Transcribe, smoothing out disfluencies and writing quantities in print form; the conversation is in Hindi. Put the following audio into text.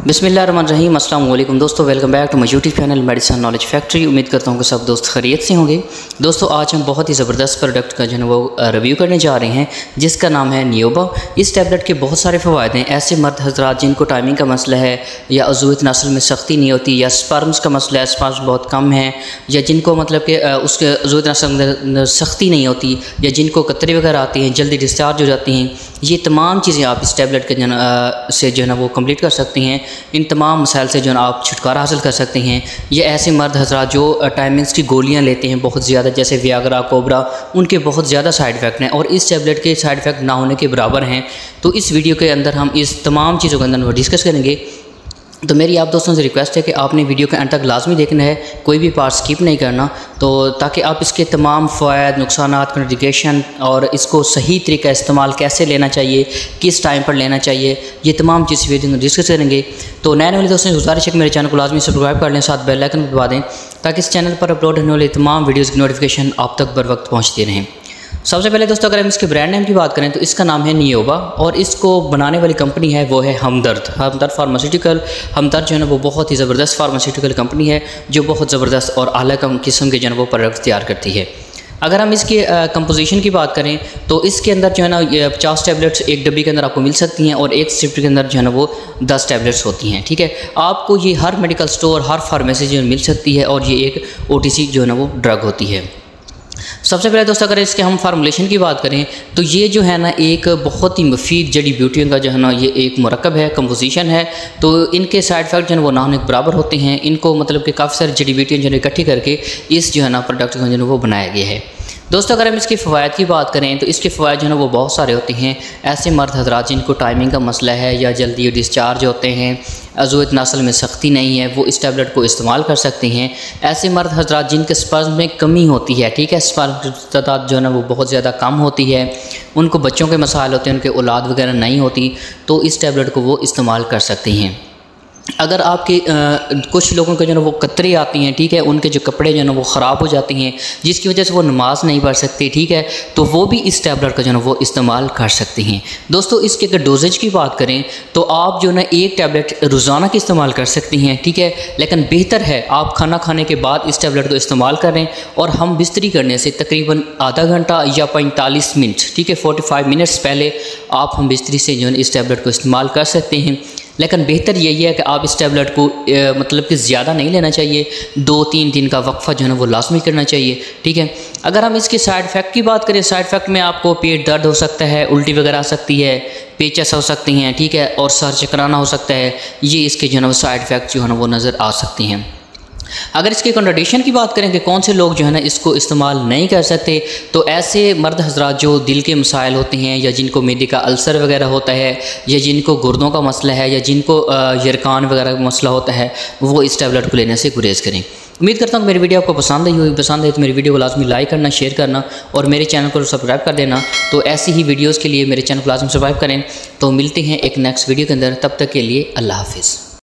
बिस्मिल्लाहिर्रहमानिर्रहीम। अस्सलाम वालेकुम दोस्तों, welcome back to my YouTube channel medicine knowledge factory. उम्मीद करता हूँ कि सब दोस्त खैरियत से होंगे। दोस्तों आज हम बहुत ही ज़बरदस्त प्रोडक्ट का जो है वो रिव्यू करने जा रहे हैं, जिसका नाम है नियोबा। इस टैबलेट के बहुत सारे फ़वाइद हैं। ऐसे मर्द हज़रात जिनको टाइमिंग का मसला है, या अज़ूत नस्ल में सख्ती नहीं होती, या स्पर्म्स का मसला है, स्पर्म्स बहुत कम है, या जिनको मतलब कि उसके अज़ूत नस्ल में सख्ती नहीं होती, या जिनको कतरे वगैरह आती हैं, जल्दी डिस्चार्ज हो जाती हैं, ये तमाम चीज़ें आप इस टैबलेट के से जो है ना वो कंप्लीट कर सकती हैं। इन तमाम मसाइल से जो है आप छुटकारा हासिल कर सकते हैं। ये ऐसे मर्द हज़रात जो टाइमिंग्स की गोलियां लेते हैं बहुत ज़्यादा, जैसे वियाग्रा, कोबरा, उनके बहुत ज़्यादा साइड इफ़ेक्ट हैं और इस टैबलेट के साइड इफ़ेक्ट ना होने के बराबर हैं। तो इस वीडियो के अंदर हम इस तमाम चीज़ों के अंदर डिस्कस करेंगे। तो मेरी आप दोस्तों से रिक्वेस्ट है कि आपने वीडियो के अंत तक लाजमी देखना है, कोई भी पार्ट स्किप नहीं करना, तो ताकि आप इसके तमाम फ़वाइद, नुकसानात, कॉन्ट्राइंडिकेशन और इसको सही तरीका इस्तेमाल कैसे लेना चाहिए, किस टाइम पर लेना चाहिए, ये तमाम चीज़ वीडियो में डिस्कस करेंगे। तो नए वाले दोस्तों से गुजारिश है कि मेरे चैनल को लाजमी सब्सक्राइब कर लें, साथ बेल आइकन दबा दें, ताकि इस चैनल पर अपलोड होने वाली तमाम वीडियोज़ की नोटिफिकेशन आप तक बर वक्त पहुँचती रहें। सबसे पहले दोस्तों अगर हम इसके ब्रांड नेम की बात करें तो इसका नाम है नियोबा और इसको बनाने वाली कंपनी है वो है हमदर्द फार्मास्यूटिकल। हमदर्द जो है ना वो बहुत ही ज़बरदस्त फार्मास्यूटिकल कंपनी है जो बहुत ज़बरदस्त और आला किस्म के जो है वो प्रोडक्ट तैयार करती है। अगर हम इसकी कंपोजिशन की बात करें तो इसके अंदर जो है ना 50 टैबलेट्स एक डब्बी के अंदर आपको मिल सकती हैं और एक स्ट्रिप के अंदर जो है ना वो 10 टैबलेट्स होती हैं। ठीक है, आपको ये हर मेडिकल स्टोर, हर फार्मेसी जो मिल सकती है और ये एक OTC जो है ना वो ड्रग होती है। सबसे पहले दोस्तों अगर इसके हम फार्मूलेशन की बात करें तो ये जो है ना एक बहुत ही मुफीद जड़ी बूटियों का जो है ना ये एक मुरक्कब है, कंपोजिशन है। तो इनके साइड इफेक्ट जो है वो ना होने के बराबर होते हैं। इनको मतलब कि काफ़ी सारी जड़ी बूटियाँ जो है इकट्ठी करके इस जो है ना प्रोडक्ट को जो है वो बनाया गया है। दोस्तों अगर हम इसके फ़वाइद की बात करें तो इसके फ़वाइद जो है वो बहुत सारे होते हैं। ऐसे मर्द हज़रात जिनको टाइमिंग का मसला है या जल्दी डिस्चार्ज होते हैं, अज़ूत नस्ल में सख्ती नहीं है, वो इस टैबलेट को इस्तेमाल कर सकते हैं। ऐसे मर्द हज़रात जिनके स्पर्म में कमी होती है, ठीक है, स्पर्म की तादाद जो है ना वो बहुत ज़्यादा कम होती है, उनको बच्चों के मसाइल होते हैं, उनके औलाद वगैरह नहीं होती, तो इस टैबलेट को वो इस्तेमाल कर सकते हैं। अगर आपके कुछ लोगों के जो है वो कतरे आती हैं, ठीक है, उनके जो कपड़े जो है ना वो ख़राब हो जाते हैं जिसकी वजह से वो नमाज़ नहीं पढ़ सकते, ठीक है, तो वो भी इस टैबलेट का जो है वो इस्तेमाल कर सकते हैं। दोस्तों इसके अगर डोजेज की बात करें तो आप जो है ना एक टैबलेट रोज़ाना की इस्तेमाल कर सकती हैं, ठीक है, लेकिन बेहतर है आप खाना खाने के बाद इस टैबलेट को इस्तेमाल करें और हम बिस्तरी करने से तकरीबन आधा घंटा या 45 मिनट, ठीक है, 45 मिनट्स पहले आप हम बिस्तरी से जो है इस टैबलेट को इस्तेमाल कर सकते हैं। लेकिन बेहतर यही है कि आप इस टैबलेट को मतलब कि ज़्यादा नहीं लेना चाहिए, 2-3 दिन का वक्फ़ा जो है ना वो लाजमी करना चाहिए। ठीक है, अगर हम इसके साइड इफ़ेक्ट की बात करें, साइड इफ़ेक्ट में आपको पेट दर्द हो सकता है, उल्टी वगैरह आ सकती है, पेचस हो सकती हैं, ठीक है, और सर चकराना हो सकता है। ये इसके जो है ना वो साइड इफ़ेक्ट जो है ना वो नज़र आ सकती हैं। अगर इसके कंट्राडिक्शन की बात करें कि कौन से लोग जो है ना इसको इस्तेमाल नहीं कर सकते, तो ऐसे मर्द हज़रात जो दिल के मसाइल होते हैं, या जिनको मैदे का अल्सर वगैरह होता है, या जिनको गुर्दों का मसला है, या जिनको यरकान वगैरह का मसला होता है, वो इस टैबलेट को लेने से गुरेज करें। उम्मीद करता हूँ मेरी वीडियो आपको पसंद आई होगी। पसंद है तो मेरी वीडियो को लाजमी लाइक करना, शेयर करना और मेरे चैनल को सब्सक्राइब कर देना। तो ऐसी ही वीडियोज़ के लिए मेरे चैनल को लाजमी सब्सक्राइब करें। तो मिलते हैं एक नेक्स्ट वीडियो के अंदर, तब तक के लिए अल्लाह हाफिज़।